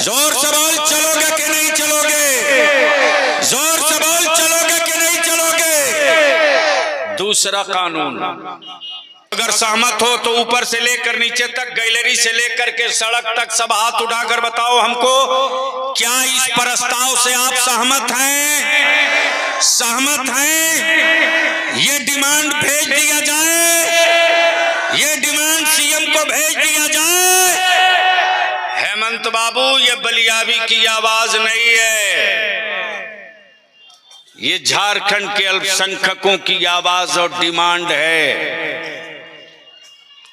जोर से बोल, चलोगे कि नहीं चलोगे? जोर से बोल, चलोगे कि नहीं चलोगे? दूसरा कानून, अगर सहमत हो तो ऊपर से लेकर नीचे तक, गैलरी से लेकर के सड़क तक सब हाथ उठाकर बताओ हमको, क्या इस प्रस्ताव से आप सहमत हैं? सहमत हैं? ये डिमांड भेज दिया जाए, ये डिमांड सीएम को भेज दिया जाए। हेमंत बाबू, ये बलियावी की आवाज नहीं है, ये झारखंड के अल्पसंख्यकों की आवाज और डिमांड है।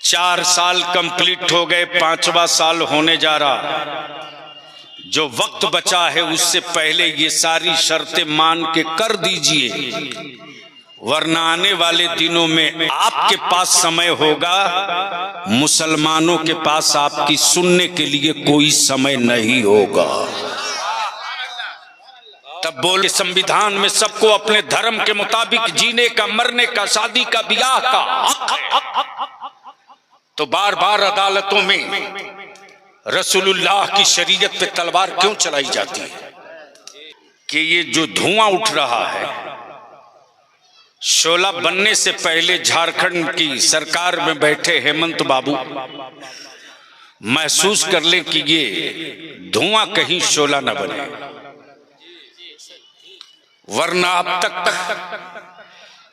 4 साल कंप्लीट हो गए, 5वां साल होने जा रहा। जो वक्त बचा है उससे पहले ये सारी शर्तें मान के कर दीजिए, वरना आने वाले दिनों में आपके पास समय होगा, मुसलमानों के पास आपकी सुनने के लिए कोई समय नहीं होगा। तब बोले संविधान में सबको अपने धर्म के मुताबिक जीने का, मरने का, शादी का, ब्याह का हक। तो बार बार अदालतों में रसूलुल्लाह की शरीयत पे तलवार क्यों चलाई जाती है? कि ये जो धुआं उठ रहा है, शोला बनने से पहले झारखंड की सरकार में बैठे हेमंत बाबू महसूस कर लें कि ये धुआं कहीं शोला न बने, वरना अब तक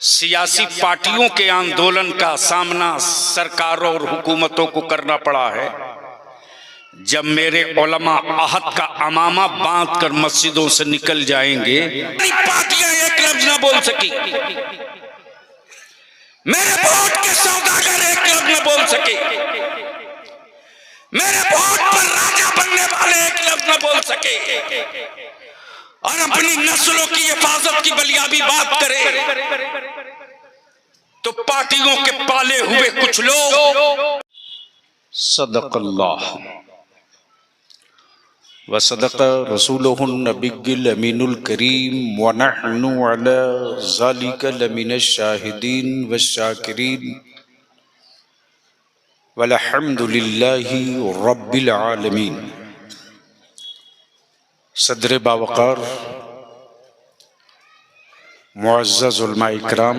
सियासी पार्टियों के आंदोलन का सामना सरकारों और हुकूमतों को करना पड़ा है। जब मेरे उलमा अहद का अमामा बांध कर मस्जिदों से निकल जाएंगे, पार्टियां एक लफ्ज न बोल सकी, मेरे वोट के सौदागर एक लफ्ज न बोल सके, मेरे वोट पर राजा बनने वाले एक लफ्ज न बोल सके, और अपनी नस्लों की हिफाजत की बलियाबी बात करे, तो पार्टियों के पाले हुए कुछ लोग सदक़ल्लाह व सदक़ रसूलुहुन नबिय्युल अमीनुल करीम व नहनु अला ज़ालिका लमिनश शाहिदीन व शाकिरीन वल्हम्दुलिल्लाहि रब्बिल आलमीन। सदर बावकार मुअज़्ज़ज़ उलमा इकराम,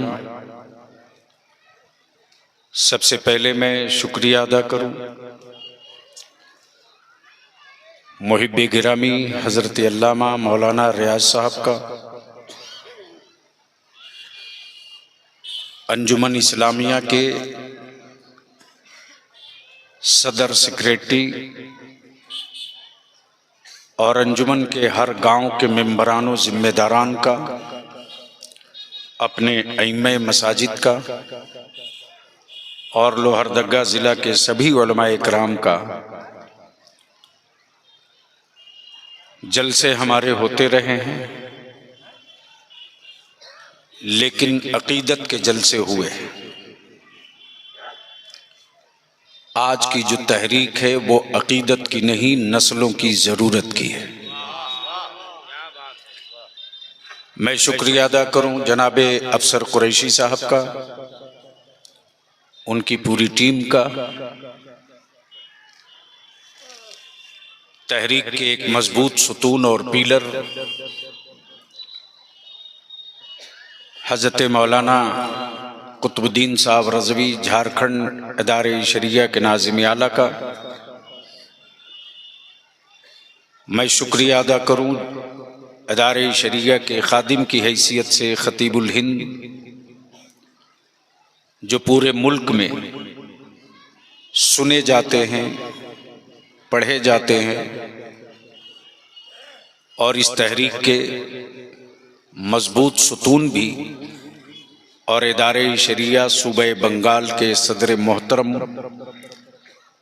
सबसे पहले मैं शुक्रिया अदा करूं मुहिब्बे गिरामी हज़रत अल्लामा मौलाना रियाज साहब का, अंजुमन इस्लामिया के सदर सेक्रेटरी और अंजुमन के हर गांव के मेंबरानों जिम्मेदारान का, अपने अइम्मे मसाजिद का और लोहरदगा ज़िला के सभी उलमा इकराम का। जलसे हमारे होते रहे हैं, लेकिन अकीदत के जलसे हुए हैं। आज की जो तहरीक है वो अकीदत की नहीं, नस्लों की ज़रूरत की है। मैं शुक्रिया अदा करूं जनाबे अफसर कुरैशी साहब का, उनकी पूरी टीम का, तहरीक के एक मजबूत सुतून और पीलर हज़रत मौलाना कुतुबुद्दीन साहब रज़वी झारखंड इदारे शरिया के नाज़िम आला का। मैं शुक्रिया अदा करूं इदारे शरिया के खादिम की हैसियत से ख़तीबुल हिंद, जो पूरे मुल्क में सुने जाते हैं, पढ़े जाते हैं और इस तहरीक के मजबूत सुतून भी, और इदारे शरिया सूबे बंगाल के सदर मोहतरम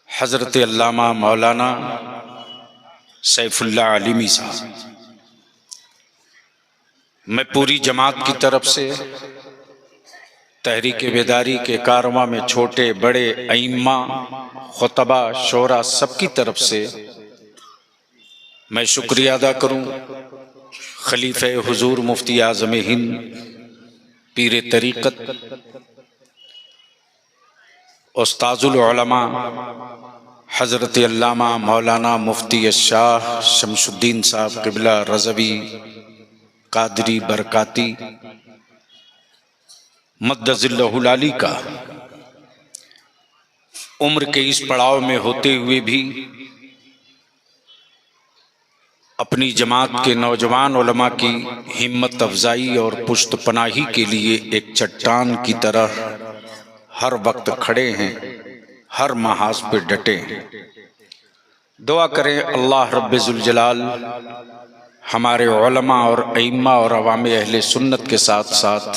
हज़रत अल्लामा मौलाना सैफुल्लाह अलीमी साहब। मैं पूरी जमात की तरफ से, तहरीक बेदारी के कारवां में छोटे बड़े अइम्मा, खुतबा, शोरा सबकी तरफ से मैं शुक्रिया अदा करूं खलीफे हुजूर मुफ्ती आज़म हिंद पीर तरीक़त उस्ताजुल उलमा हज़रत अल्लामा मौलाना मुफ्ती शाह शमशुद्दीन साहब क़िबला रज़वी कादरी बरकाती मद्दज़िल्लहुल आली का उम्र के इस पड़ाव में होते हुए भी अपनी जमात के नौजवान उलमा की हिम्मत अफजाई और पुश्त पनाही के लिए एक चट्टान की तरह हर वक्त खड़े हैं, हर महाज पे डटे हैं। दुआ करें अल्लाह रब्बुल जलाल हमारे उलमा और अइम्मा और अवाम अहले सुन्नत के साथ साथ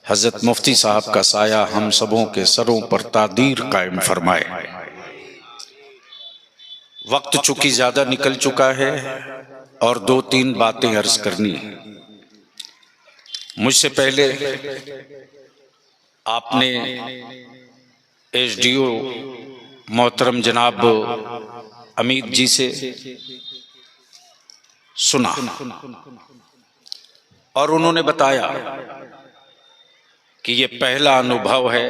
हज़रत मुफ्ती साहब का साया हम सबों के सरों पर तादीर कायम फरमाए। वक्त चूंकि ज़्यादा निकल चुका है और 2-3 बातें अर्ज करनी है। मुझसे पहले आपने एसडीओ मोहतरम जनाब अमीद जी से सुना और उन्होंने बताया कि ये पहला अनुभव है,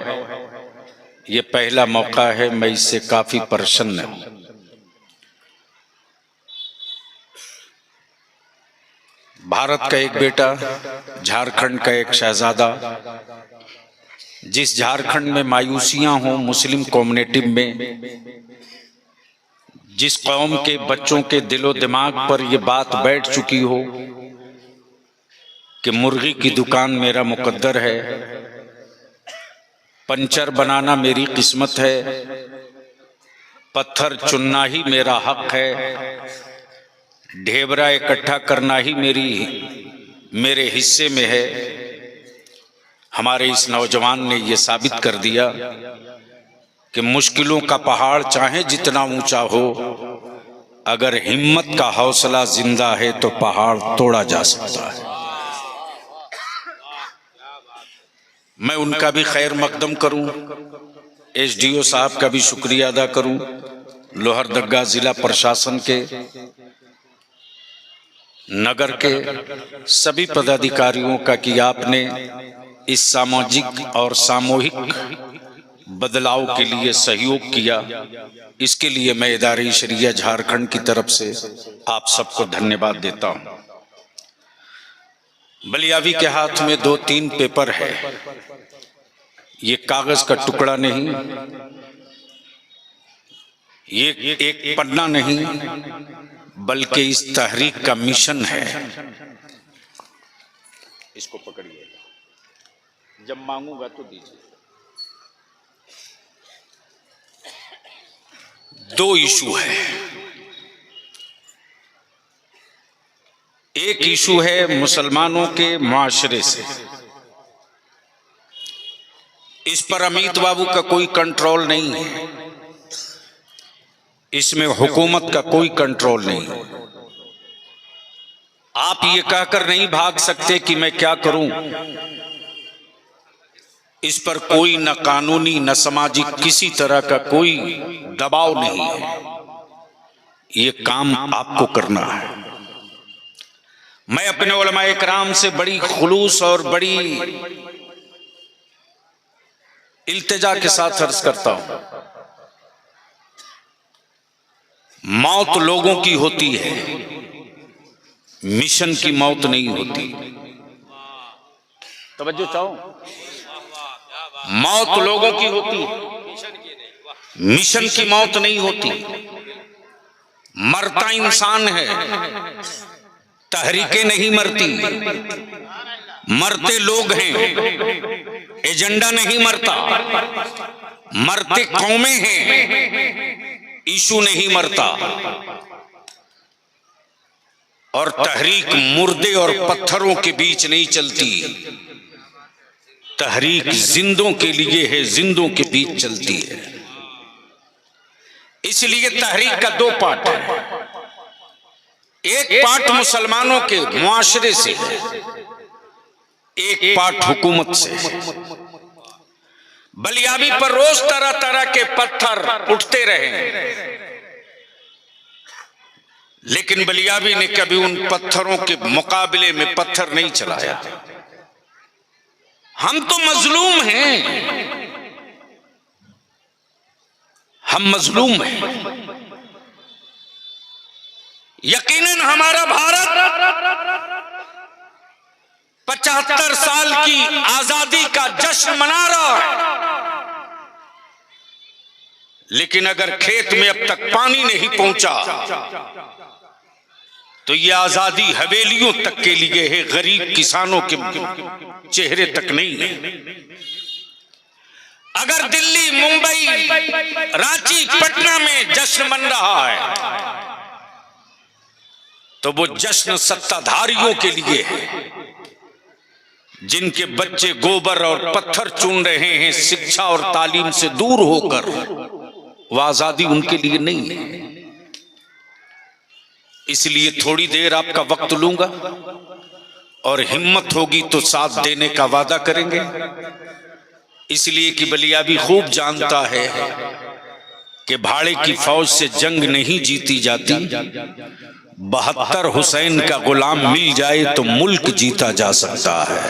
ये पहला मौका है, मैं इससे काफ़ी प्रसन्न हूँ। भारत का एक बेटा, झारखंड का एक शहजादा, जिस झारखंड में मायूसियां हों मुस्लिम कम्युनिटी में, जिस कौम के बच्चों के दिलो दिमाग पर यह बात बैठ चुकी हो कि मुर्गी की दुकान मेरा मुकद्दर है, पंचर बनाना मेरी किस्मत है, पत्थर चुनना ही मेरा हक है, ढेबरा इकट्ठा करना ही मेरे हिस्से में है। हमारे इस नौजवान ने यह साबित कर दिया कि मुश्किलों का पहाड़ चाहे जितना ऊंचा हो, अगर हिम्मत का हौसला जिंदा है तो पहाड़ तोड़ा जा सकता है। मैं उनका भी खैर मकदम करूं, एसडीओ साहब का भी शुक्रिया अदा करूं, लोहरदगा जिला प्रशासन के, नगर के सभी पदाधिकारियों का कि आपने इस सामाजिक और सामूहिक बदलाव के लिए सहयोग किया। इसके लिए मैं इदारे शरिया झारखंड की तरफ से आप सबको धन्यवाद देता हूं। बलियावी के हाथ में 2-3 पेपर है, ये कागज का टुकड़ा नहीं, ये एक पन्ना नहीं, बल्कि इस तहरीक का मिशन है। इसको पकड़िएगा, जब मांगूंगा तो दीजिए। 2 इशू है। एक इशू है मुसलमानों के मुआशरे से, इस पर अमित बाबू का कोई कंट्रोल नहीं है, इसमें हुकूमत का कोई कंट्रोल नहीं। आप ये कहकर नहीं भाग सकते कि मैं क्या करूं। इस पर कोई न कानूनी न सामाजिक किसी तरह का कोई दबाव नहीं है, ये काम आपको करना है। मैं अपने उलमाए किराम से बड़ी खुलूस और बड़ी इल्तिजा के साथ अर्ज करता हूं, मौत लोगों की होती है, मिशन की मौत नहीं होती। तवज्जो चाहो, मौत लोगों की होती है, मिशन की मौत नहीं होती। मरता इंसान है, तहरीकें नहीं मरती, मरते लोग हैं, एजेंडा नहीं मरता, मरते कौमें हैं, इशू नहीं मरता। और तहरीक मुर्दे और पत्थरों के बीच नहीं चलती, तहरीक जिंदों के लिए है, जिंदों के बीच चलती है। इसलिए तहरीक का 2 पार्ट है, एक पार्ट मुसलमानों के मुआशरे से, एक पार्ट हुकूमत से। बलियाबी पर रोज तरह तरह के पत्थर उठते रहे, लेकिन बलियाबी ने कभी उन पत्थरों के मुकाबले में पत्थर नहीं चलाया। हम तो मजलूम हैं, हम मजलूम हैं। यकीनन हमारा भारत 75 साल की आजादी का जश्न मना रहा है, लेकिन अगर खेत में अब तक पानी नहीं पहुंचा तो ये आजादी हवेलियों तक के लिए है, गरीब किसानों के चेहरे तक नहीं है। अगर दिल्ली, मुंबई, रांची, पटना में जश्न मन रहा है तो वो जश्न सत्ताधारियों के लिए है, जिनके बच्चे गोबर और पत्थर चुन रहे हैं शिक्षा और तालीम से दूर होकर। वो आजादी उनके लिए नहीं है। इसलिए थोड़ी देर आपका वक्त लूंगा और हिम्मत होगी तो साथ देने का वादा करेंगे। इसलिए कि बलियाबी खूब जानता है कि भाड़े की फौज से जंग नहीं जीती जाती, 72 हुसैन का गुलाम मिल जाए तो मुल्क जीता जा सकता है।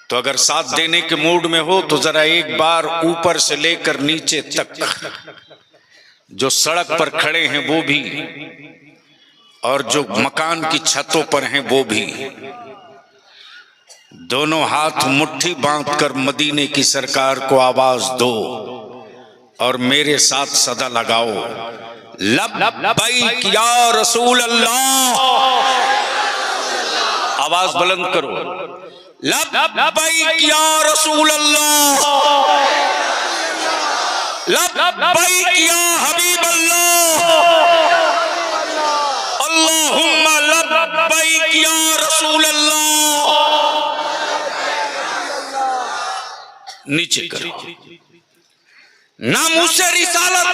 तो अगर साथ देने के मूड में हो तो जरा एक बार ऊपर से लेकर नीचे तक जो सड़क पर खड़े हैं वो भी, और जो मकान की छतों पर हैं वो भी, दोनों हाथ मुट्ठी बांधकर मदीने की सरकार को आवाज दो और मेरे साथ सदा लगाओ, लब्बैक या रसूल अल्लाह। आवाज बुलंद करो, लब्बैक या रसूल अल्लाह, लब्बैक या हबीब अल्लाह, अल्लाहुम्मा लब्बैक या रसूल अल्लाह। नीचे करो। नामूसे रिसालत,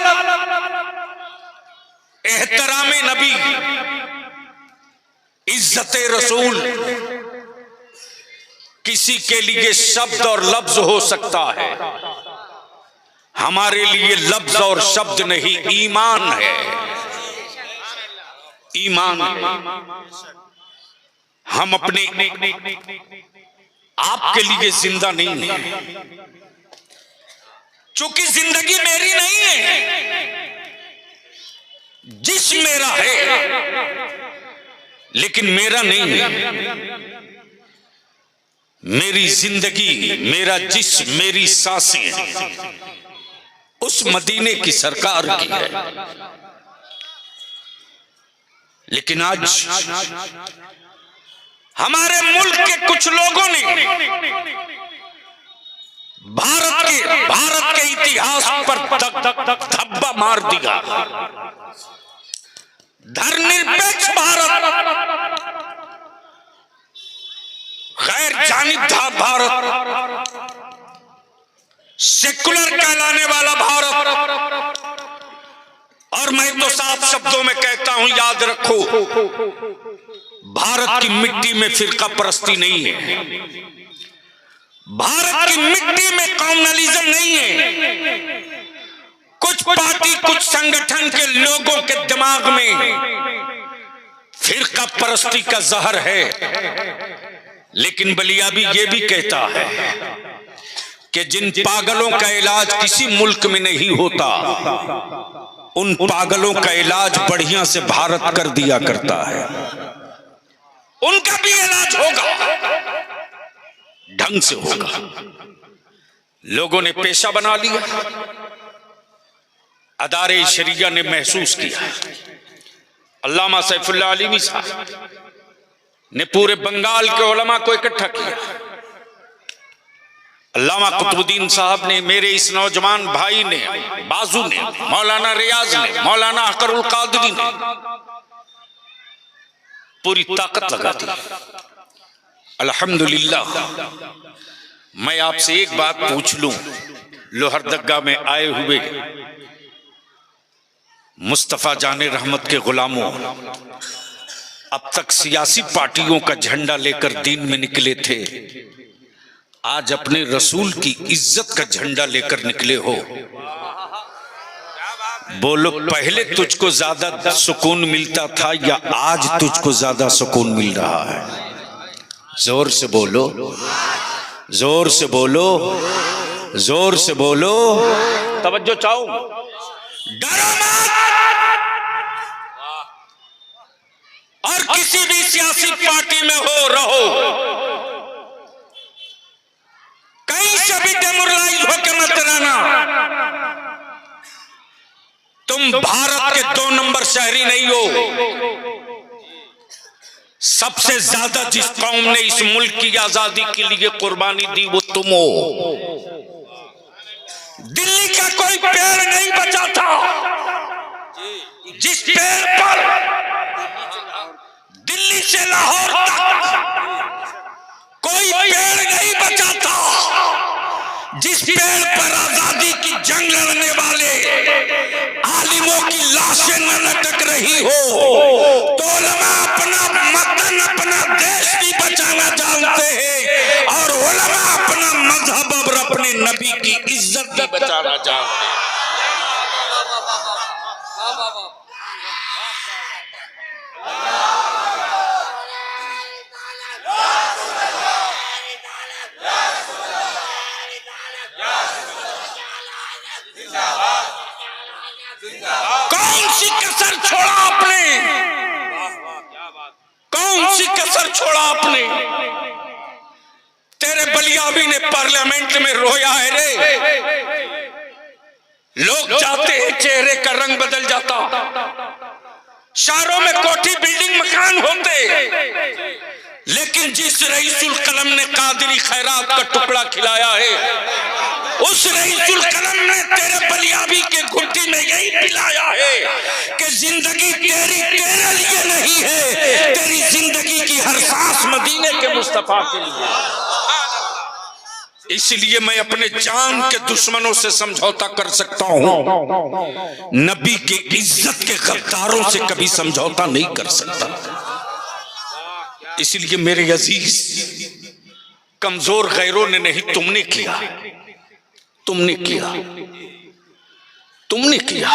एहतरामे नबी, इज्जते रसूल किसी के लिए शब्द और लफ्ज हो सकता है, हमारे लिए लफ्ज और शब्द नहीं, ईमान है। ईमान है। हम अपने आपके लिए जिंदा नहीं है, चूंकि जिंदगी मेरी नहीं है, जिस्म मेरा है लेकिन मेरा नहीं है। मेरी जिंदगी, मेरा जिस्म, मेरी सांसें उस मदीने की सरकार की है। लेकिन आज हमारे मुल्क के कुछ लोगों ने भारत के इतिहास पर धब्बा मार दिया। धर्मनिरपेक्ष भारत, गैर जानिबदार भारत, सेकुलर कहलाने वाला भारत। और मैं तो साफ शब्दों में कहता हूं, याद रखो, भारत की मिट्टी में फिरका परस्ती नहीं है, भारत की मिट्टी में कम्युनलिज्म नहीं है। कुछ पार्टी, कुछ संगठन के लोगों के दिमाग में फिरका परस्ती का जहर है। लेकिन बलियाबी ये भी कहता है कि जिन पागलों का इलाज किसी मुल्क में नहीं होता, उन पागलों का इलाज बढ़िया से भारत कर दिया करता है। उनका भी इलाज होगा, ढंग से होगा। लोगों ने पेशा बना लिया, अदारे शरिया ने महसूस किया। अल्लामा सैफुल्लाह अलीमी साहब ने पूरे बंगाल के उलमा को इकट्ठा किया। अल्लामा कुतुबुद्दीन साहब ने, मेरे इस नौजवान भाई ने, बाजू ने, मौलाना रियाज ने, मौलाना अकरुल कादरी ने पूरी ताकत लगा दी। अल्हम्दुलिल्लाह। मैं आपसे एक बात पूछ लूं, लोहरदगा में आए हुए मुस्तफा जाने रहमत के गुलामों, अब तक सियासी पार्टियों का झंडा लेकर दीन में निकले थे, आज अपने रसूल की इज्जत का झंडा लेकर निकले हो। बोलो, पहले तुझको ज्यादा सुकून मिलता था या आज तुझको ज्यादा सुकून मिल रहा है? जोर से बोलो, जोर से बोलो। जोर से बोलो, तवज्जो चाहो, डरो मत। और किसी भी सियासी पार्टी में हो रहो, कहीं से भी डेमोरलाइज होकर मत रहना। तुम भारत के 2 नंबर शहरी नहीं हो। सबसे ज्यादा जिस कौम ने इस मुल्क की आजादी के लिए कुर्बानी दी वो तुम हो। दिल्ली का कोई पेड़ नहीं बचा था, जिस पेड़ पर दिल्ली से लाहौर तक कोई पेड़ नहीं बचा था, जिस पेड़ पर आजादी की जंग लड़ने वाले आलिमों की लाशें न लटक रही हो। तो उलमा अपना वतन, अपना देश भी बचाना जानते हैं, और उलमा अपना मजहब और अपने नबी की इज्जत भी बचाना जानते हैं। कौन सी कसर छोड़ा आपने, कौन सी कसर छोड़ा आपने। तेरे बलियाबी ने पार्लियामेंट में रोया है रे। लोग चाहते हैं चेहरे का रंग बदल जाता, शहरों में कोठी बिल्डिंग मकान होते, लेकिन जिस रईसुल कलम ने कादरी खैरात का टुकड़ा खिलाया है, उस रईसुल कलम ने तेरे बलियाबी के घुट्टी में यही पिलाया है कि जिंदगी तेरी तेरे लिए नहीं है, तेरी जिंदगी की हर सांस मदीने के मुस्तफा के लिए। इसलिए मैं अपने जान के दुश्मनों से समझौता कर सकता हूं, नबी की इज्जत के गद्दारों से कभी समझौता नहीं कर सकता। इसलिए मेरे अजीज, कमजोर गैरों ने नहीं, तुमने किया, तुमने किया, तुमने किया।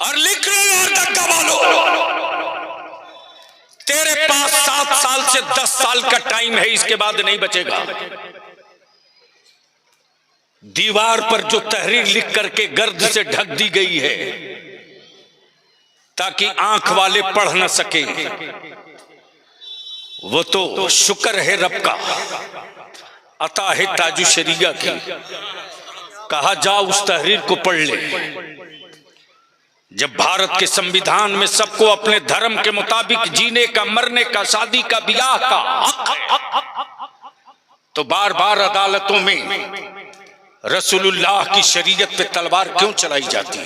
और लिख लो और धक्का वालो, तेरे पास 7 साल से 10 साल का टाइम है, इसके बाद नहीं बचेगा। दीवार पर जो तहरीर लिख करके गर्द से ढक दी गई है ताकि आंख वाले पढ़ न सके, वो तो शुक्र है रब का, अता है ताजु शरीया की। कहा जा उस तहरीर को पढ़ ले। जब भारत के संविधान में सबको अपने धर्म के मुताबिक जीने का, मरने का, शादी का, ब्याह का हक, तो बार बार अदालतों में रसूलुल्लाह की शरीयत पे तलवार क्यों चलाई जाती है?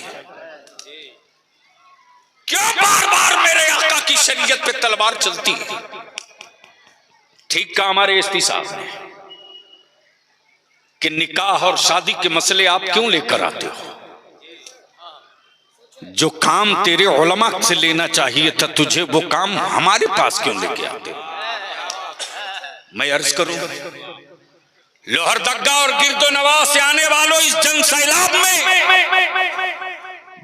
क्यों बार बार मेरे आका की शरीयत पे तलवार चलती है? ठीक कहा हमारे एसपी साहब ने कि निकाह और शादी के मसले आप क्यों लेकर आते हो? जो काम तेरे उलमा से लेना चाहिए था तुझे, वो काम हमारे पास क्यों लेके आते हो? मैं अर्ज करूं, लोहरदगा और गिरदो नवाज से आने वालों इस जन सैलाब में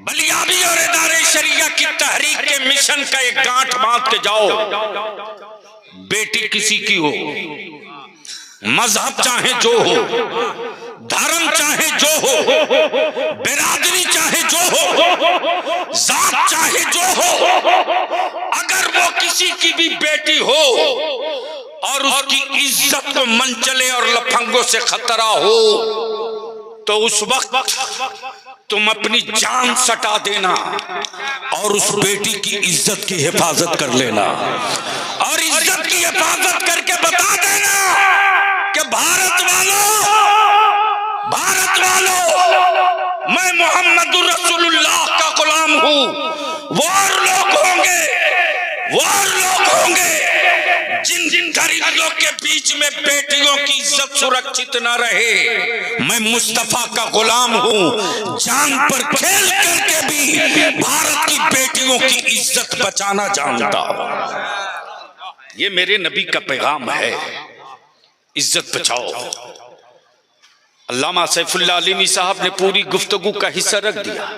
बलियाबी और इदारे शरिया की तहरीक के मिशन का एक गांठ बांध के जाओ। बेटी किसी की हो, मजहब चाहे जो हो, धर्म चाहे जो हो, बिरादरी चाहे जो हो, जात चाहे जो हो, अगर वो किसी की भी बेटी हो और उसकी इज्जत को मनचले और लफंगों से खतरा हो, तो उस वक्त तुम अपनी जान सटा देना और उस बेटी की इज्जत की हिफाजत कर लेना, और इज्जत की हिफाजत करके बता देना कि भारत वालों, मैं मोहम्मदुर रसूलुल्लाह का गुलाम हूं। वो लोग होंगे जिन घरेलू के बीच में बेटियों की इज्जत सुरक्षित न रहे। मैं मुस्तफा का गुलाम हूं, जान पर खेल करके भी भारत की बेटियों की इज्जत बचाना जानता हूं। ये मेरे नबी का पैगाम है, इज्जत बचाओ। अल्लामा सैफुल्लाह अलीमी साहब ने पूरी गुफ्तगू का हिस्सा रख दिया,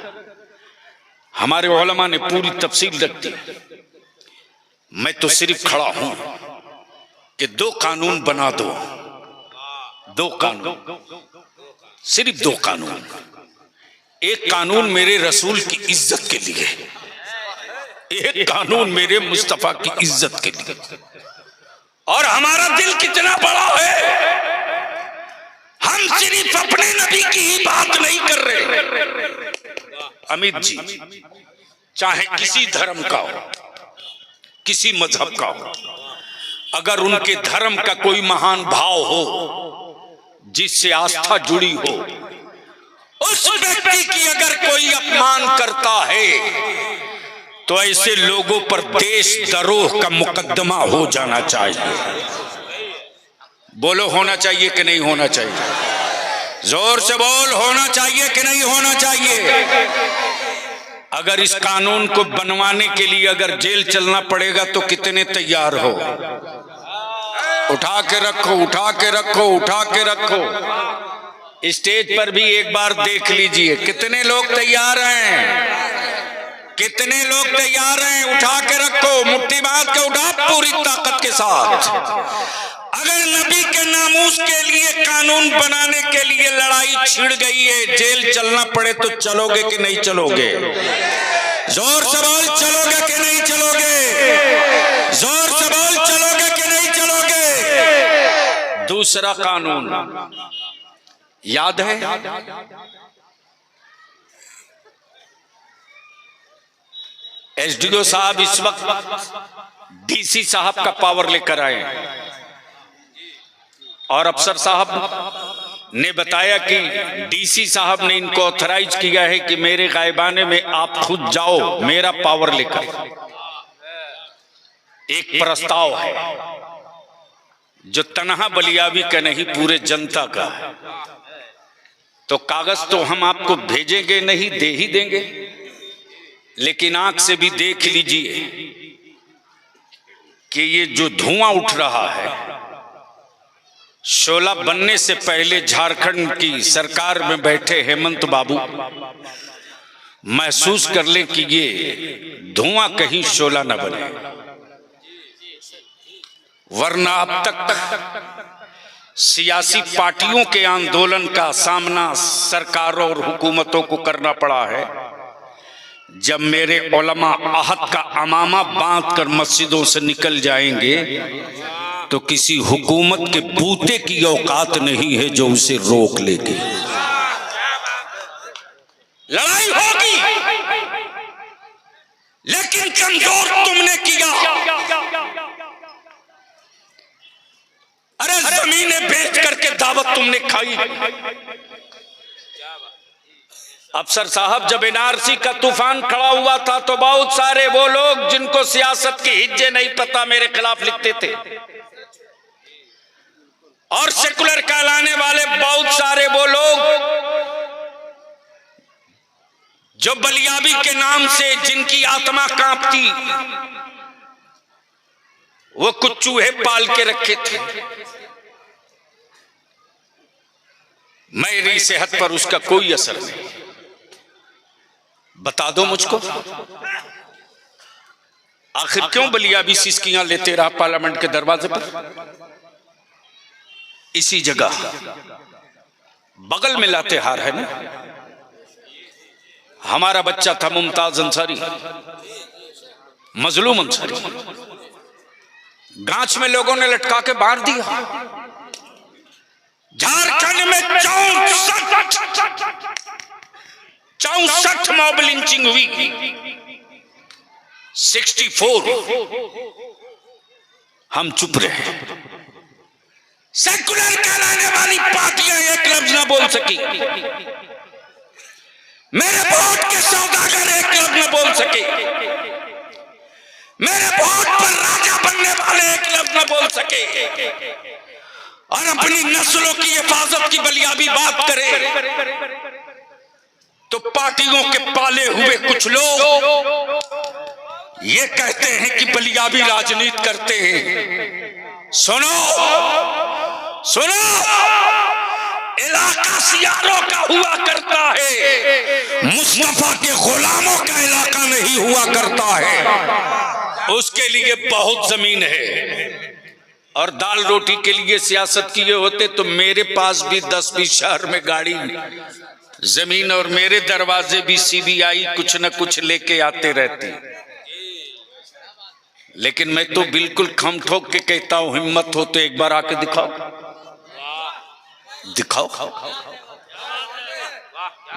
हमारे उलमा ने पूरी तफसील रख दी। मैं तो सिर्फ खड़ा हूं कि 2 कानून बना दो दो कानून, सिर्फ दो कानून। एक कानून मेरे रसूल की इज्जत के लिए, एक कानून मेरे मुस्तफा की इज्जत के लिए। और हमारा दिल कितना बड़ा है, हम सिर्फ अपने नबी की ही बात नहीं कर रहे। अमित जी, चाहे किसी धर्म का हो, किसी मजहब का हो, अगर उनके धर्म का कोई महान भाव हो जिससे आस्था जुड़ी हो, उस व्यक्ति की अगर कोई अपमान करता है तो ऐसे लोगों पर देशद्रोह का मुकदमा हो जाना चाहिए। बोलो, होना चाहिए कि नहीं होना चाहिए? जोर से बोल, होना चाहिए कि नहीं होना चाहिए? अगर इस कानून को बनवाने के लिए अगर जेल चलना पड़ेगा तो कितने तैयार हो? उठा के रखो, उठा के रखो, उठा के रखो। स्टेज पर भी एक बार देख लीजिए कितने लोग तैयार हैं, कितने लोग तैयार हैं। उठा के रखो, मुट्ठी बांध के उठा पूरी ताकत के साथ। अगर नबी के नामूस के लिए कानून बनाने के लिए लड़ाई छिड़ गई है, जेल चलना पड़े तो चलोगे कि नहीं चलोगे? जोर से बोल, चलोगे कि नहीं चलोगे? जोर से बोल, चलोगे कि नहीं चलोगे? दूसरा कानून याद है? एसडीओ साहब इस वक्त डीसी साहब का पावर लेकर आए और अफसर साहब ने बताया कि डीसी साहब ने इनको ऑथराइज किया है कि मेरे गायबाने में आप खुद जाओ मेरा पावर लेकर। एक प्रस्ताव है जो तनहा बलियाबी का नहीं, पूरे जनता का है। तो कागज तो हम आपको भेजेंगे नहीं, दे ही देंगे, लेकिन आंख से भी देख लीजिए कि ये जो धुआं उठ रहा है, शोला बनने से पहले झारखंड की सरकार में बैठे हेमंत बाबू महसूस कर ले कि ये धुआं कहीं शोला न बने, वरना अब तक सियासी पार्टियों के आंदोलन का सामना सरकारों और हुकूमतों को करना पड़ा है। जब मेरे उलमा आहद का अमामा बांध कर मस्जिदों से निकल जाएंगे तो किसी हुकूमत के बूते की औकात नहीं है जो उसे रोक लेगी। लड़ाई होगी, लेकिन कमजोर तुमने किया। अरे जमीनें बेच करके दावत तुमने खाई। अफसर साहब, जब एनआरसी का तूफान खड़ा हुआ था तो बहुत सारे वो लोग जिनको सियासत की हिज्जे नहीं पता मेरे खिलाफ लिखते थे, और सेकुलर कहलाने वाले बहुत सारे वो लोग जो बलियाबी के नाम से जिनकी आत्मा कांपती, वो कुछ चूहे पाल के रखे थे। मेरी सेहत पर उसका कोई असर नहीं। बता दो मुझको, आखिर क्यों बलियाबी सिसकियां लेते रहा पार्लियामेंट के दरवाजे पर? इसी जगह बगल में लातेहार है ना, हमारा बच्चा था मुमताज अंसारी, मजलूम अंसारी, गांच में लोगों ने लटका के मार दिया। झारखंड में 64 मॉब लिंचिंग हुई, 64 हम चुप रहे। सेकुलर कहलाने वाली पार्टियां एक लफ्ज न बोल सकी, मेरे वोट के सौदागर एक लफ्ज न बोल सके, मेरे वोट पर राजा बनने वाले एक लफ्ज न बोल सके, और अपनी नस्लों की हिफाजत की बलियाबी बात करे तो पार्टियों के पाले हुए कुछ लोग ये कहते हैं कि बलियाबी राजनीति करते हैं। सुनो सुनो, इलाका सियारों का हुआ करता है, मुस्तफा के गुलामों का इलाका नहीं हुआ करता है। उसके लिए बहुत जमीन है, और दाल रोटी के लिए सियासत किए होते तो मेरे पास भी 10-20 शहर में गाड़ी जमीन और मेरे दरवाजे भी सीबीआई कुछ न कुछ लेके आते रहते। लेकिन मैं तो बिल्कुल खम ठोक के कहता हूं, हिम्मत हो तो एक बार आके दिखाओ, दिखाओ।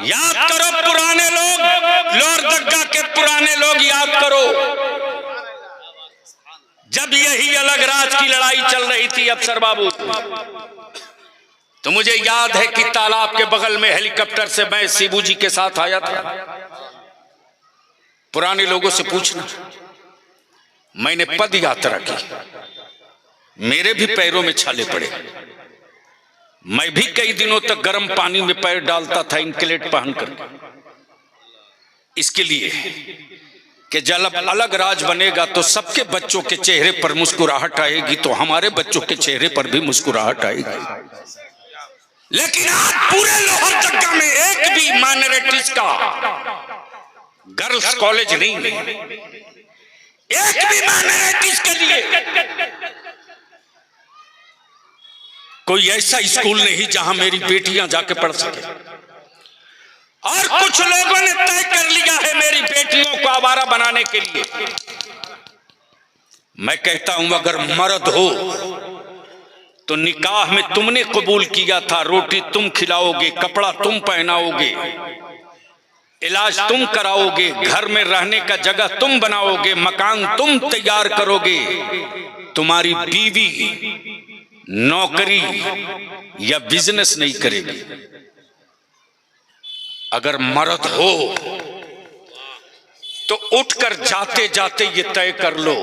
याद करो पुराने लोग, लोहरदगा के पुराने लोग याद करो, जब यही अलग राज की लड़ाई चल रही थी अफसर बाबू, तो मुझे याद है कि तालाब के बगल में हेलीकॉप्टर से मैं शिबू जी के साथ आया था। पुराने लोगों से पूछना, मैंने पद यात्रा की, मेरे भी पैरों में छाले पड़े, मैं भी कई दिनों तक गर्म पानी में पैर डालता था इनकलेट पहनकर, इसके लिए कि जब अलग राज बनेगा तो सबके बच्चों के चेहरे पर मुस्कुराहट आएगी, तो हमारे बच्चों के चेहरे पर भी मुस्कुराहट आएगी। लेकिन आज पूरे लोहरदगा में एक भी माइनॉरिटीज का गर्ल्स कॉलेज नहीं है, एक भी माइनॉरिटीज के लिए कोई ऐसा स्कूल नहीं जहां मेरी बेटियां जाके पढ़ सके। और कुछ लोगों ने तय कर लिया है मेरी बेटियों को आवारा बनाने के लिए। मैं कहता हूं अगर मर्द हो तो निकाह में तुमने कबूल किया था, रोटी तुम खिलाओगे, कपड़ा तुम पहनाओगे, इलाज तुम कराओगे, घर में रहने का जगह तुम बनाओगे, मकान तुम तैयार करोगे। तुम्हारी बीवी नौकरी या बिजनेस नहीं करेगी। अगर मर्द हो तो उठकर जाते जाते ये तय कर लो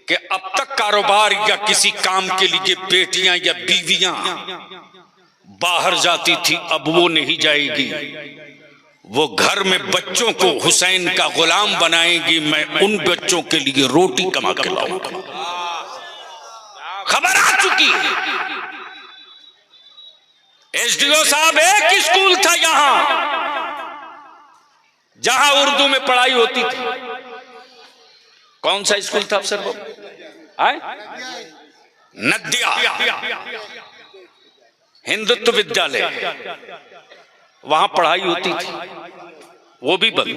कि अब तक कारोबार या किसी काम के लिए बेटियां या बीवियां बाहर जाती थी, अब वो नहीं जाएगी। वो घर में बच्चों को हुसैन का गुलाम बनाएगी। मैं उन बच्चों के लिए रोटी कमा के लाऊंगा। खबर आ चुकी है। एसडीओ साहब, एक स्कूल था यहां जहां उर्दू में पढ़ाई होती थी। कौन सा स्कूल था अफसर वो? नदिया हिंदुत्व विद्यालय, वहां पढ़ाई होती थी, वो भी बंद।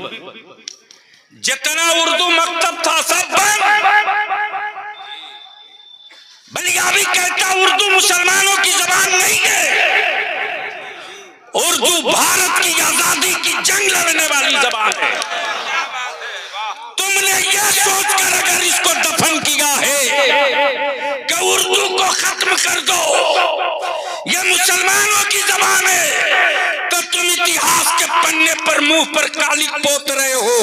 जितना उर्दू मकतब था सब बंद। बलियावी कहता उर्दू मुसलमानों की जबान नहीं है, उर्दू भारत की आजादी की जंग लड़ने वाली जबान है। तुमने यह सोचकर अगर इसको दफन किया है कि उर्दू को खत्म कर दो, यह मुसलमानों की जबान है, तो तुम इतिहास के पन्ने पर मुंह पर काली पोत रहे हो।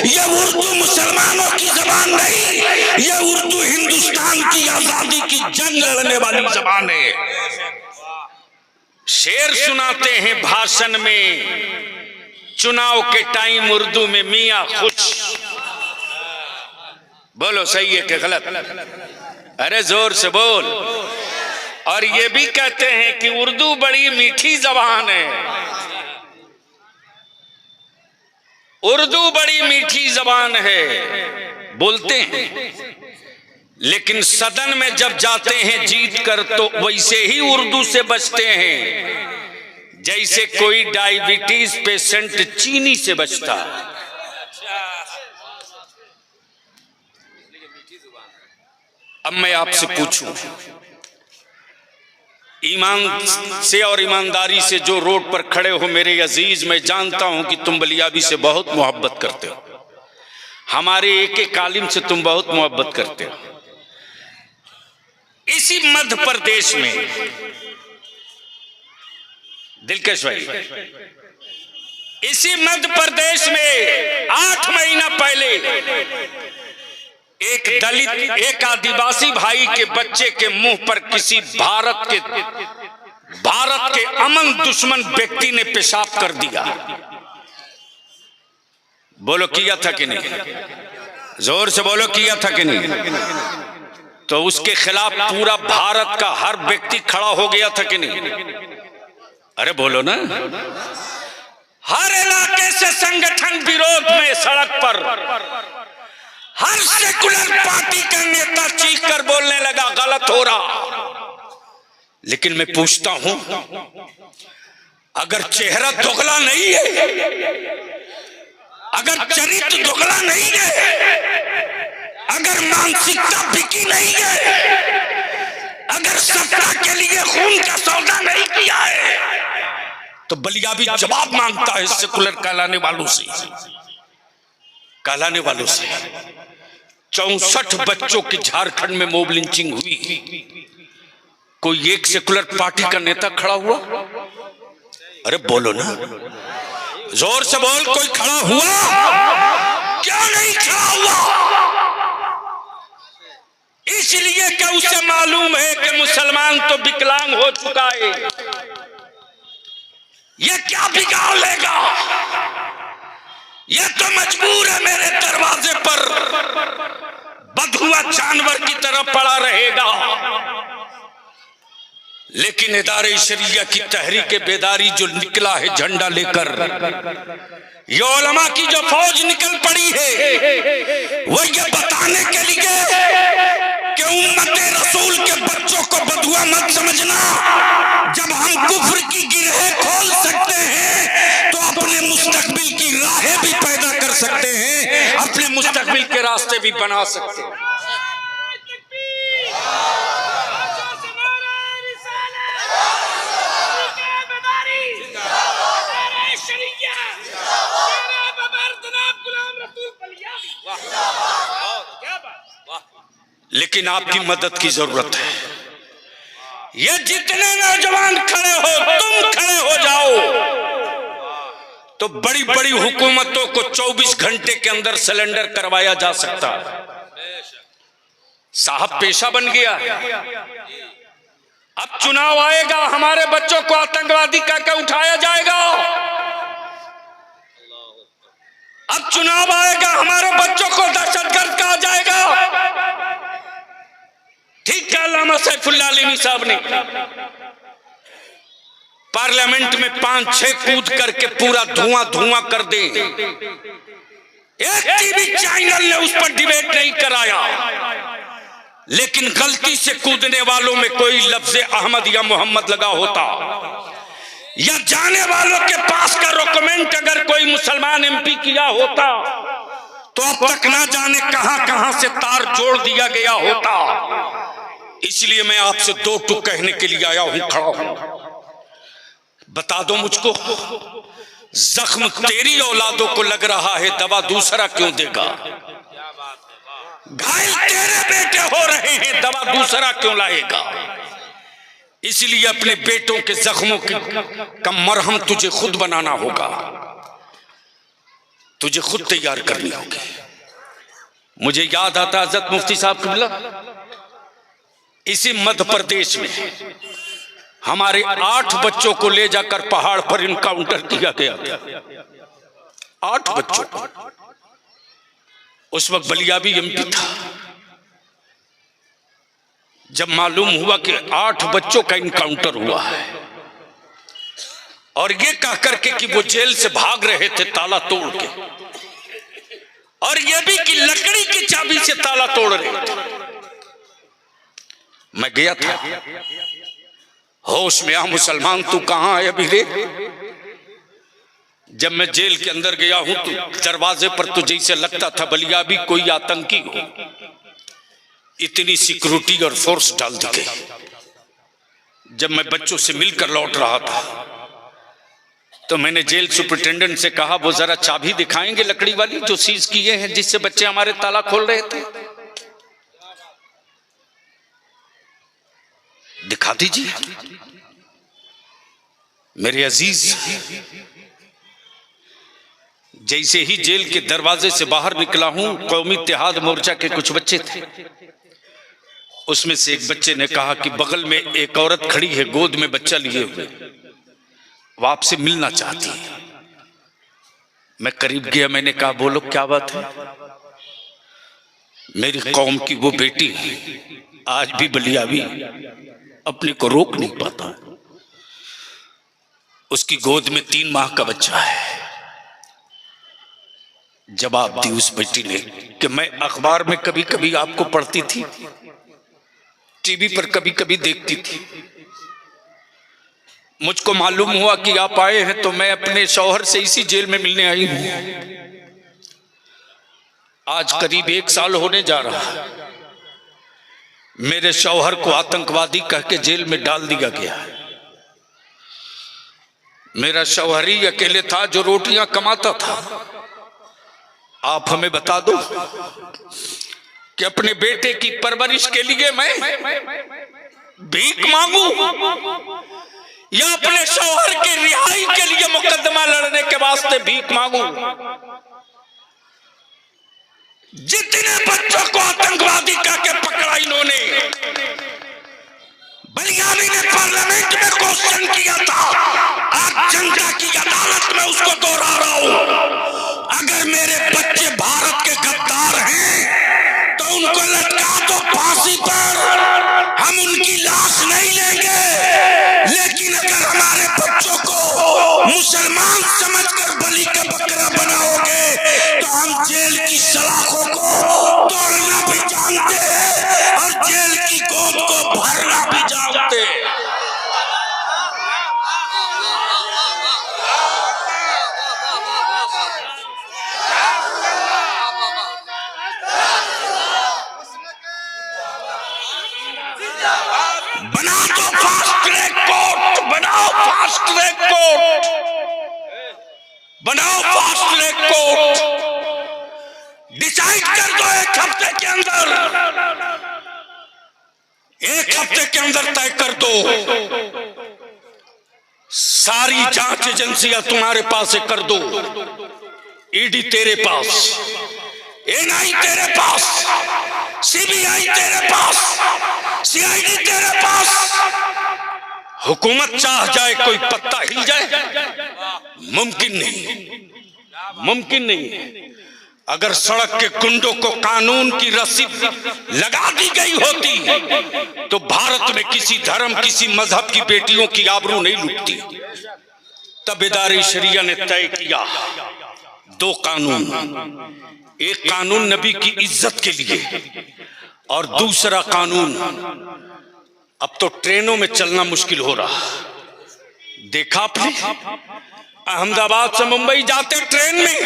यह उर्दू मुसलमानों की जबान नहीं, यह उर्दू हिंदुस्तान की आजादी की जंग लड़ने वाली जबान है। शेर सुनाते हैं भाषण में चुनाव के टाइम उर्दू में, मियां खुश। बोलो सही है कि गलत? अरे जोर से बोल। और ये भी कहते हैं कि उर्दू बड़ी मीठी जबान है, उर्दू बड़ी मीठी जबान है, बोलते हैं। लेकिन सदन में जब जाते हैं जीत कर तो वैसे ही उर्दू से बचते हैं जैसे कोई डायबिटीज पेशेंट चीनी से बचता। अब मैं आपसे पूछूं, ईमान से और ईमानदारी से जो रोड पर खड़े हो मेरे अजीज, मैं जानता हूं कि तुम बलियाबी से बहुत मोहब्बत करते हो, हमारे एक एक कालिम से तुम बहुत मोहब्बत करते हो। इसी मध्य प्रदेश में दिलकश भाई, इसी मध्य प्रदेश में 8 महीना पहले एक दलित, एक आदिवासी भाई के बच्चे के मुंह पर किसी भारत के अमन दुश्मन व्यक्ति ने पेशाब कर दिया। बोलो किया था कि नहीं? जोर से बोलो किया था कि नहीं? तो उसके खिलाफ पूरा भारत का हर व्यक्ति खड़ा हो गया था कि नहीं? अरे बोलो ना। हर इलाके से संगठन विरोध में सड़क पर हर सेकुलर पार्टी का नेता चीख कर बोलने लगा गलत हो रहा। लेकिन मैं पूछता हूं, अगर चेहरा दोगला नहीं है, अगर चरित्र दोगला नहीं है, अगर मानसिकता बिकी नहीं है, अगर सत्ता के लिए खून का सौदा नहीं किया है, तो बलिया भी जवाब मांगता है सेकुलर कहलाने वालों से। 64 बच्चों की झारखंड में मोब लिंचिंग हुई, कोई एक सेकुलर पार्टी का नेता खड़ा हुआ? अरे बोलो ना, जोर से बोल, कोई खड़ा हुआ? क्यों नहीं खड़ा हुआ? इसलिए कि उसे मालूम है कि मुसलमान तो विकलांग हो चुका है, ये क्या बिगाड़ लेगा, ये तो मजबूर है मेरे दरवाजे पर बंधुआ जानवर की तरह पड़ा रहेगा। लेकिन इदारे शरिया की तहरीक बेदारी जो निकला है झंडा लेकर, ये उलमा की जो फौज निकल पड़ी है, वो ये बताने के लिए कि उम्मते रसूल के बच्चों को बंधुआ मत समझना। जब हम कुफ्र की गिरहें खोल सकते हैं तो अपने मुस्तकबिल की राहें भी पैदा कर सकते हैं, अपने मुस्तकबिल के रास्ते भी बना सकते हैं। लेकिन आपकी मदद की जरूरत है। ये जितने नौजवान खड़े हो, तुम खड़े हो जाओ तो बड़ी बड़ी हुकूमतों को 24 घंटे के अंदर सिलेंडर करवाया जा सकता है। साहब पेशा बन गया। अब चुनाव आएगा, हमारे बच्चों को आतंकवादी कहकर उठाया जाएगा। अब चुनाव आएगा, हमारे बच्चों को दहशतगर्द कहा जाएगा। ठीक है, अल्लामा सैफुल्लाह अलीमी साहब ने पार्लियामेंट में 5-6 कूद करके पूरा धुआं कर दे। एक टीवी चैनल ने उस पर डिबेट नहीं कराया, लेकिन गलती से कूदने वालों में कोई लफ्ज़ अहमद या मोहम्मद लगा होता, या जाने वालों के पास का डॉक्यूमेंट अगर कोई मुसलमान एमपी किया होता, तो अब तक ना जाने कहां से तार जोड़ दिया गया होता। इसलिए मैं आपसे 2 टूक कहने के लिए आया हूं, खड़ा हूं। बता दो मुझको, जख्म तेरी औलादों को लग रहा है, दवा दूसरा क्यों देगा? घायल तेरे बेटे हो रहे हैं, दवा दूसरा क्यों लाएगा? इसलिए अपने बेटों के जख्मों का मरहम तुझे खुद बनाना होगा, तुझे खुद तैयार करनी होगी। मुझे याद आता हज़रत मुफ्ती साहब किबला, इसी मध्य प्रदेश में हमारे 8 बच्चों को ले जाकर पहाड़ पर इनकाउंटर किया गया। 8 बच्चों को। उस वक्त बलिया भी एमपी था। जब मालूम हुआ कि 8 बच्चों का इनकाउंटर हुआ है, और ये कह करके कि वो जेल से भाग रहे थे ताला तोड़ के, और ये भी कि लकड़ी की चाबी से ताला तोड़ रहे थे। मैं गया था, होश में आ मुसलमान, तू कहां है अभी रे? जब मैं जेल के अंदर गया हूं तो दरवाजे पर तो जैसे लगता था बलिया भी कोई आतंकी हो। इतनी सिक्योरिटी और फोर्स डाल दी गई। जब मैं बच्चों से मिलकर लौट रहा था तो मैंने जेल सुपरिटेंडेंट से कहा, वो जरा चाबी दिखाएंगे लकड़ी वाली जो सीज किए हैं, जिससे बच्चे हमारे ताला खोल रहे थे, दिखा दीजिए। मेरे अजीज, जैसे ही जेल के दरवाजे से बाहर निकला हूं, कौमी इत्तेहाद मोर्चा के कुछ बच्चे थे। उसमें से एक बच्चे ने कहा कि बगल में एक औरत खड़ी है गोद में बच्चा लिए हुए, वो आपसे मिलना चाहती है। मैं करीब गया, मैंने कहा बोलो क्या बात है? मेरी कौम की वो बेटी आज भी बलियावी अपने को रोक नहीं पाता, उसकी गोद में 3 माह का बच्चा है। जवाब दी उस बेटी ने कि मैं अखबार में कभी कभी आपको पढ़ती थी, टीवी पर कभी कभी देखती थी, मुझको मालूम हुआ कि आप आए हैं तो मैं अपने शौहर से इसी जेल में मिलने आई हूं। आज करीब 1 साल होने जा रहा है, मेरे शौहर को आतंकवादी कह के जेल में डाल दिया गया है। मेरा शौहर ही अकेले था जो रोटियां कमाता था। आप हमें बता दो कि अपने बेटे की परवरिश के लिए मैं भीख मांगू या अपने शौहर की रिहाई के लिए मुकदमा लड़ने के वास्ते भीख मांगू? जितने बच्चों को आतंकवादी कह के पकड़ा इन्होंने, बलियानी ने पार्लियामेंट में क्वेश्चन किया था, आज जनता की अदालत में उसको दोहरा रहा हूं। अगर मेरे बच्चे भारत के गद्दार हैं तो उनको लटका दो फांसी पर, हम उनकी लाश नहीं लेंगे। लेकिन अगर हमारे बच्चों को मुसलमान समझकर बलि का बकरा बनाओगे तो हम जेल की सलाखों को तोड़ना भी जानते हैं और जेल की गोद को भरना भी जानते हैं। बना दो फास्ट ट्रैक कोर्ट, बनाओ फास्ट ट्रैक कोर्ट, बनाओ फास्ट ट्रैक कोर्ट। डिसाइड कर दो 1 हफ्ते के अंदर, 1 हफ्ते के अंदर तय कर दो। सारी जांच एजेंसियां तुम्हारे पास कर दो, ईडी तेरे पास, एनआई तेरे पास, सीबीआई तेरे पास, सीआईडी तेरे पास। हुकूमत चाह जाए कोई पत्ता हिल जाए? मुमकिन नहीं, मुमकिन नहीं। अगर सड़क के गुंडों को कानून की रस्सी लगा दी गई होती तो भारत में किसी धर्म, किसी मजहब की बेटियों की आबरू नहीं लुटती। तबेदारी शरिया ने तय किया 2 कानून, एक कानून नबी की इज्जत के लिए और दूसरा कानून, अब तो ट्रेनों में चलना मुश्किल हो रहा। देखा आपने, अहमदाबाद से मुंबई जाते ट्रेन में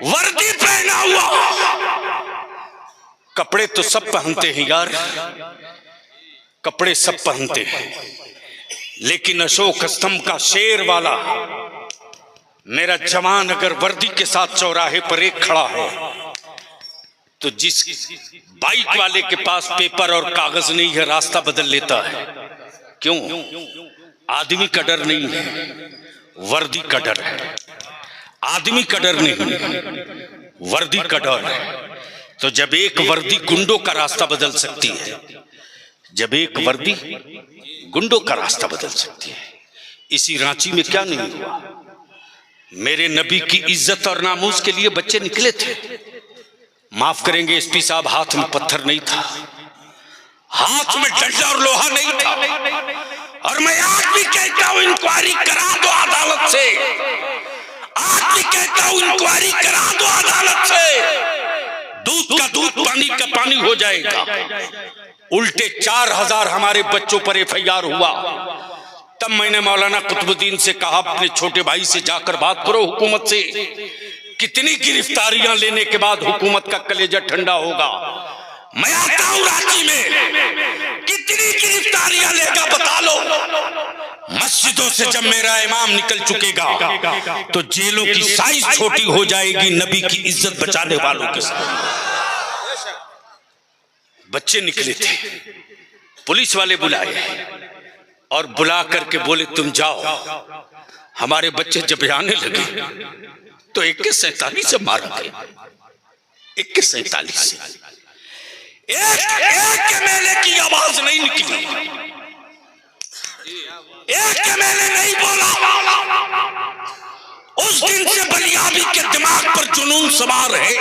वर्दी पहना हुआ, कपड़े तो सब पहनते हैं यार, कपड़े सब पहनते हैं, लेकिन अशोक स्तंभ का शेर वाला मेरा जवान अगर वर्दी के साथ चौराहे पर एक खड़ा है तो जिस बाइक वाले के पास पेपर और कागज नहीं है रास्ता बदल लेता है। क्यों? आदमी का डर नहीं है, वर्दी का डर है। आदमी का डर नहीं, वर्दी का डर है। तो जब एक वर्दी गुंडों का रास्ता बदल सकती है, जब एक वर्दी गुंडों का रास्ता बदल सकती है, इसी रांची में क्या नहीं हुआ? मेरे नबी की इज्जत और नामूस के लिए बच्चे निकले थे। माफ करेंगे एसपी साहब, हाथ में पत्थर नहीं था, हाथ में डंडा और लोहा नहीं था। और मैं आज भी कहता हूं इंक्वायरी करा दो अदालत से, आज भी कहता हूं इंक्वायरी करा दो अदालत से। दूध का दूध, पानी का पानी हो जाएगा। उल्टे 4000 हमारे बच्चों पर एफआईआर हुआ। तब मैंने मौलाना कुतुबुद्दीन से कहा अपने छोटे भाई से जाकर बात करो हुकूमत से, कितनी गिरफ्तारियां लेने के बाद हुकूमत का कलेजा ठंडा होगा। मैं आता हूं रांची में, कितनी गिरफ्तारियां लेगा बता लो। मस्जिदों से जब मेरा इमाम निकल चुकेगा तो जेलों की साइज छोटी हो जाएगी नबी की इज्जत बचाने वालों के साथ। बच्चे निकले थे, पुलिस वाले बुलाए और बुला करके बोले तुम जाओ। हमारे बच्चे जब आने लगे तो AK-47 से मारा गया, AK-47 से। एक एमएलए की आवाज नहीं निकली, एक एमएलए नहीं बोला। उस दिन से बलियाबी के दिमाग पर जुनून सवार है,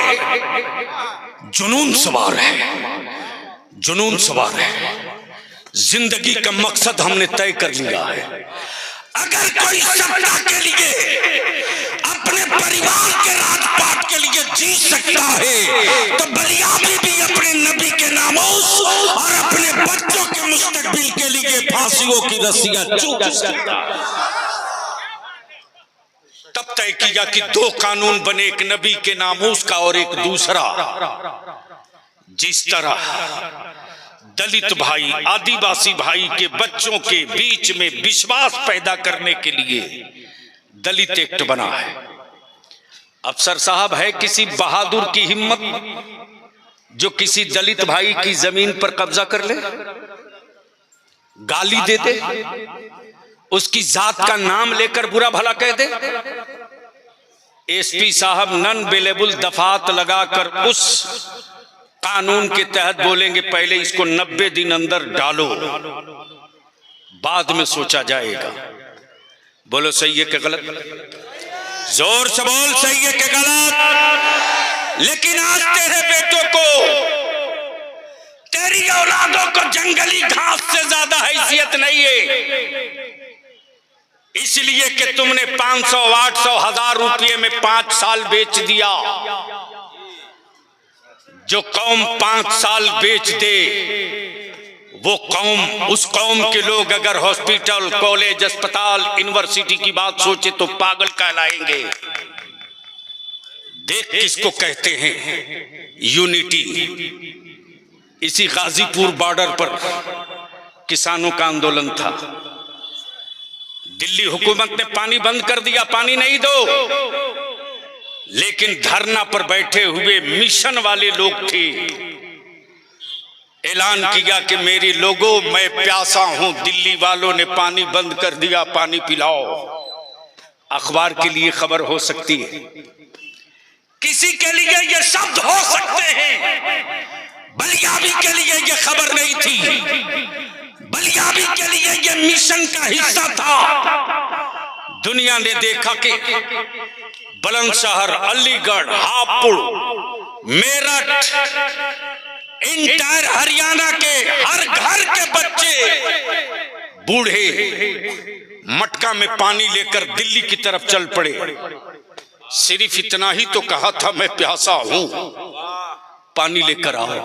जुनून सवार है, जुनून सवार है। जिंदगी का मकसद हमने तय कर लिया है। अगर कोई सत्ता के लिए अपने परिवार के राजपाट के लिए जी सकता है तो बलियाबी भी अपने नबी के नामोस और अपने बच्चों के मुस्तकबिल के लिए फांसियों की रस्सियां चूक सकता है। तब तय किया कि दो कानून बने, एक नबी के नामूस का और एक दूसरा। जिस तरह दलित भाई, आदिवासी भाई के बच्चों के बीच में विश्वास पैदा करने के लिए दलित एक्ट बना है। अफसर साहब है किसी बहादुर की हिम्मत जो किसी दलित भाई की जमीन पर कब्जा कर ले, गाली दे दे, उसकी जात का नाम लेकर बुरा भला कह दे। एसपी साहब नॉन अवेलेबल दफात लगाकर उस कानून के तहत बोलेंगे पहले इसको 90 दिन अंदर डालो, बाद में सोचा जाएगा। बोलो सही है कि गलत? जोर से बोल, सही है कि गलत? लेकिन आज तेरे बेटों को, तेरी औलादों को जंगली घास से ज्यादा हैसियत नहीं है, इसलिए कि तुमने 500, 800, 1000 रुपये में 5 साल बेच दिया। जो कौम 5 साल बेच दे वो कौम, उस कौम के लोग अगर हॉस्पिटल, कॉलेज, अस्पताल, यूनिवर्सिटी की बात सोचे तो पागल कहलाएंगे। देख किसको कहते हैं यूनिटी। इसी गाजीपुर बॉर्डर पर किसानों का आंदोलन था, दिल्ली हुकूमत ने पानी बंद कर दिया, पानी नहीं दो, लेकिन धरना पर बैठे हुए मिशन वाले लोग थे। ऐलान किया कि मेरे लोगों मैं प्यासा हूं, दिल्ली वालों ने पानी बंद कर दिया, पानी पिलाओ। अखबार के लिए खबर हो सकती है, किसी के लिए ये शब्द हो सकते हैं, बलियाबी के लिए ये खबर नहीं थी, बलियाबी के लिए ये मिशन का हिस्सा था। दुनिया ने देखा कि बुलंदशहर, अलीगढ़, हापुड़, मेरठ, इंटायर हरियाणा के हर घर के बच्चे बूढ़े मटका में पानी लेकर दिल्ली की तरफ चल पड़े। सिर्फ इतना ही तो कहा था मैं प्यासा हूं, पानी लेकर आओ।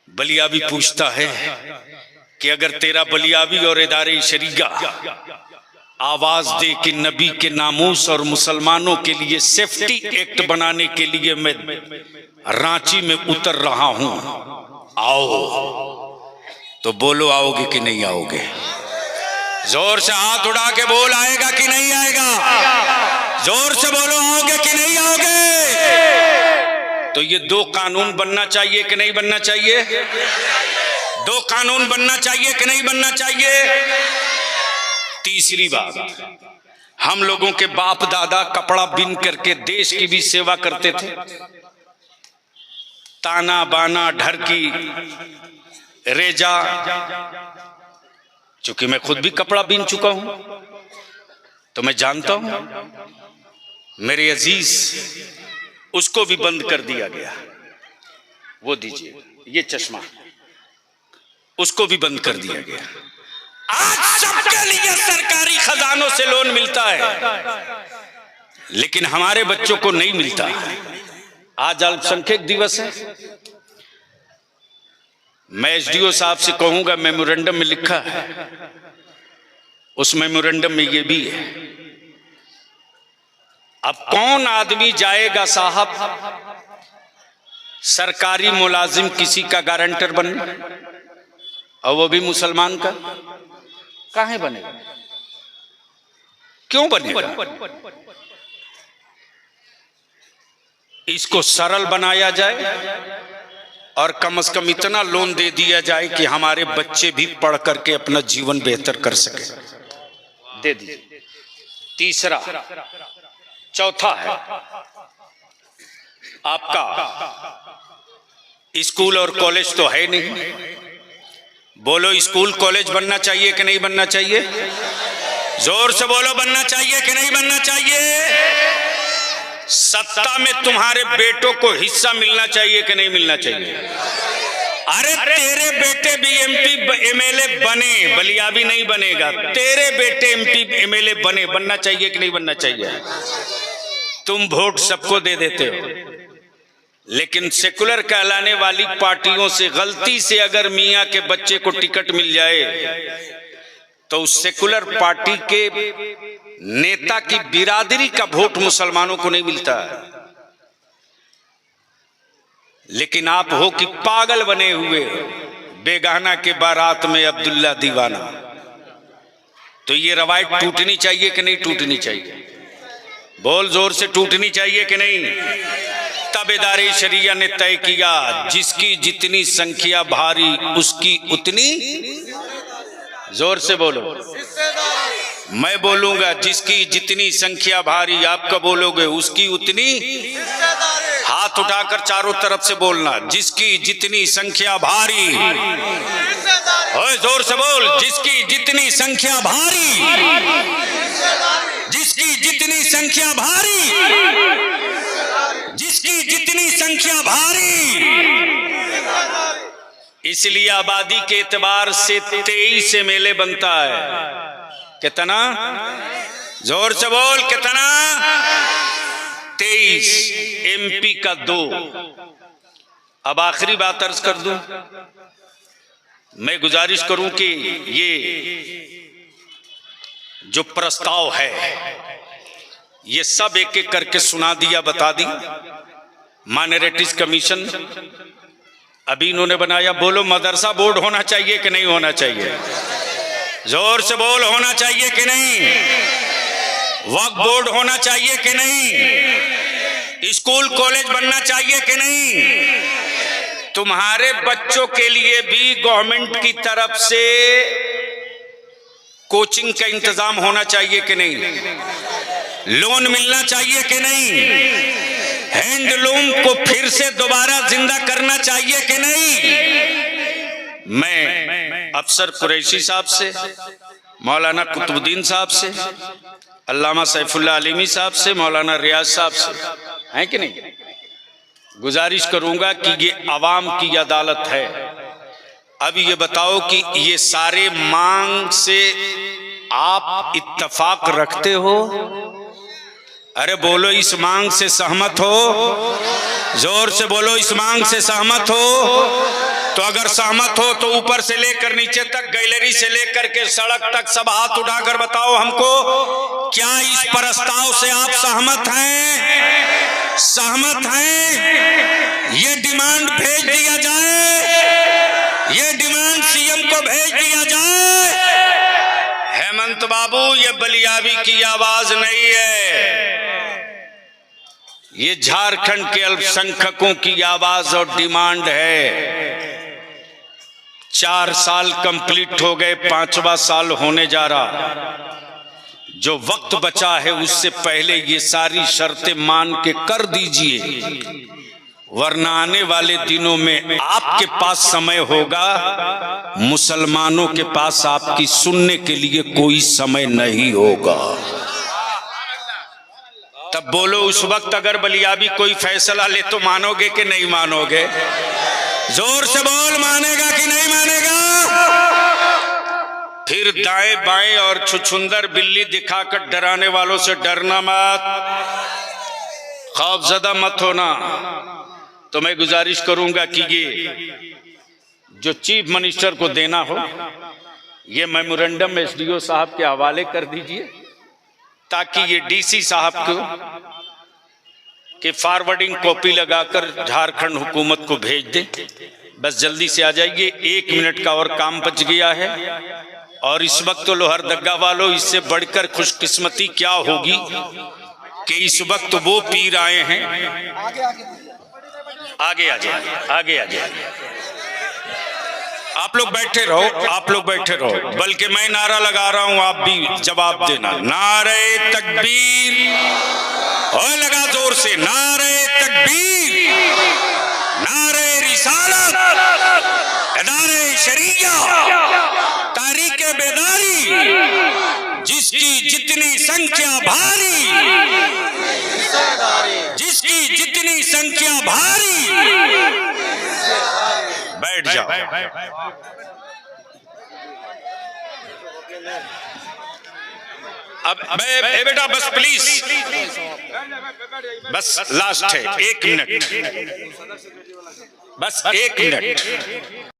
बलियाबी पूछता है कि अगर तेरा बलियाबी और इदारे शरीगा आवाज दे कि नबी के नामूस और मुसलमानों के लिए सेफ्टी एक्ट बनाने के लिए मैं रांची में उतर रहा हूं, आओ, तो बोलो आओगे कि नहीं आओगे? जोर से हाथ उड़ा के बोल, आएगा कि नहीं आएगा? जोर से बोलो, आओगे कि नहीं आओगे? तो ये दो कानून बनना चाहिए कि नहीं बनना चाहिए? दो कानून बनना चाहिए कि नहीं बनना चाहिए? तीसरी बात, हम लोगों के बाप दादा कपड़ा बिन करके देश की भी सेवा करते थे। ताना बाना, ढरकी, रेजा, चूंकि मैं खुद भी कपड़ा बिन चुका हूं तो मैं जानता हूं। मेरे अजीज, उसको भी बंद कर दिया गया। वो दीजिए, ये चश्मा, उसको भी बंद कर दिया गया। आज सबके लिए सरकारी खजानों से लोन मिलता है, लेकिन हमारे बच्चों को नहीं मिलता। आज अल्पसंख्यक दिवस है, मैं एसडीओ साहब से कहूंगा, मेमोरेंडम में लिखा है, उस मेमोरेंडम में ये भी है। अब कौन आदमी जाएगा साहब सरकारी मुलाजिम किसी का गारंटर बनने, और वो भी मुसलमान का? काहे बनेगा? क्यों बनेगा? इसको सरल बनाया जाए और कम से कम इतना लोन दे दिया जाए कि हमारे बच्चे भी पढ़ करके अपना जीवन बेहतर कर सके। दे दीजिए। तीसरा, चौथा है आपका स्कूल और कॉलेज तो है नहीं। बोलो, स्कूल कॉलेज बनना चाहिए कि नहीं बनना चाहिए? जोर से बोलो, बनना चाहिए कि नहीं बनना चाहिए? सत्ता में तुम्हारे बेटों को हिस्सा मिलना चाहिए कि नहीं मिलना चाहिए? अरे तेरे बेटे भी एमपी एमएलए बने, बलियाबी नहीं बनेगा। तेरे बेटे एमपी एमएलए बने, बनना चाहिए कि नहीं बनना चाहिए? तुम वोट सबको दे देते हो, लेकिन सेकुलर कहलाने वाली पार्टियों से गलती से अगर मियां के बच्चे को टिकट मिल जाए तो उस सेकुलर पार्टी के नेता की बिरादरी का वोट मुसलमानों को नहीं मिलता। लेकिन आप हो कि पागल बने हुए हो, बेगाना के बारात में अब्दुल्ला दीवाना। तो ये रवायत टूटनी चाहिए कि नहीं टूटनी चाहिए? बोल जोर से, टूटनी चाहिए कि नहीं? ताबेदारी शरिया ने तय किया, जिसकी जितनी संख्या भारी उसकी उतनी, जोर से बोलो। मैं बोलूंगा, जिसकी जितनी संख्या भारी, आप कब बोलोगे? उसकी उतनी। हाथ उठाकर चारों तरफ से बोलना, जिसकी जितनी संख्या भारी। ओए जोर से बोल, जिसकी जितनी संख्या भारी, जिसकी जितनी संख्या भारी, जिसकी जितनी संख्या भारी। इसलिए आबादी के एतबार से 23 एमएलए बनता है। कितना? जोर से बोल, कितना? 23। एमपी का 2। अब आखिरी बात अर्ज कर दूं, मैं गुजारिश करूं कि ये जो प्रस्ताव है ये सब एक एक करके सुना दिया, बता दी। माइनॉरिटीज कमीशन अभी इन्होंने बनाया। बोलो, मदरसा बोर्ड होना चाहिए कि नहीं होना चाहिए? जोर से बोल, होना चाहिए कि नहीं? वक्फ बोर्ड होना चाहिए कि नहीं? स्कूल कॉलेज बनना चाहिए कि नहीं? तुम्हारे बच्चों के लिए भी गवर्नमेंट की तरफ से कोचिंग का इंतजाम होना चाहिए कि नहीं? लोन मिलना चाहिए कि नहीं? हैंडलूम को फिर से दोबारा जिंदा करना चाहिए कि नहीं? मैं अफसर कुरैशी साहब से, मौलाना कुतुबुद्दीन साहब से, अल्लामा सैफुल्लाह अलीमी साहब से, मौलाना रियाज साहब से, हैं कि नहीं, गुजारिश करूंगा कि ये अवाम की अदालत है। अब ये बताओ कि ये सारे मांग से आप इत्तफाक रखते हो? अरे बोलो, इस मांग से सहमत हो? जोर से बोलो, इस मांग से सहमत हो? तो अगर सहमत हो तो ऊपर से लेकर नीचे तक, गैलरी से लेकर के सड़क तक सब हाथ उठाकर बताओ हमको, क्या इस प्रस्ताव से आप सहमत हैं? सहमत हैं? ये डिमांड भेज दिया जाए, ये डिमांड सीएम को भेज दिया जाए। हेमंत बाबू, ये बलियाबी की आवाज नहीं है, ये झारखंड के अल्पसंख्यकों की आवाज और डिमांड है। 4 साल कंप्लीट हो गए, 5वां साल होने जा रहा। जो वक्त बचा है उससे पहले ये सारी शर्तें मान के कर दीजिए, वरना आने वाले दिनों में आपके पास समय होगा, मुसलमानों के पास आपकी सुनने के लिए कोई समय नहीं होगा। तब बोलो, उस वक्त अगर बलियाबी कोई फैसला ले तो मानोगे कि नहीं मानोगे? जोर से बोल, मानेगा कि नहीं मानेगा? फिर दाएं बाएं और छुछुंदर बिल्ली दिखाकर डराने वालों से डरना मत, खौफजदा मत होना। तो मैं गुजारिश करूंगा कि ये जो चीफ मिनिस्टर को देना हो, ये मेमोरेंडम एसडीओ साहब के हवाले कर दीजिए, ताकि ये डीसी साहब को के फॉरवर्डिंग कॉपी लगाकर झारखंड हुकूमत को भेज दे। बस जल्दी से आ जाइए, 1 मिनट का और काम बच गया है। और इस वक्त तो लोहरदगा वालों, इससे बढ़कर खुशकिस्मती क्या होगी कि इस वक्त वो पीर आए हैं। आगे आ जाइए, आगे आ जाइए। आप लोग बैठे रहो, आप लोग बैठे रहो, बल्कि मैं नारा लगा रहा हूं, आप भी जवाब देना। नारे तकबीर, और लगा जोर से, नारे तकबीर, नारे रिसालत, नारे शरीया, तारीके बेदारी, जिसकी जितनी संख्या भारी, जिसकी जितनी संख्या भारी। बैठ जाओ। अब बेटा बस प्लीज, बस लास्ट है, 1 मिनट, बस 1 मिनट।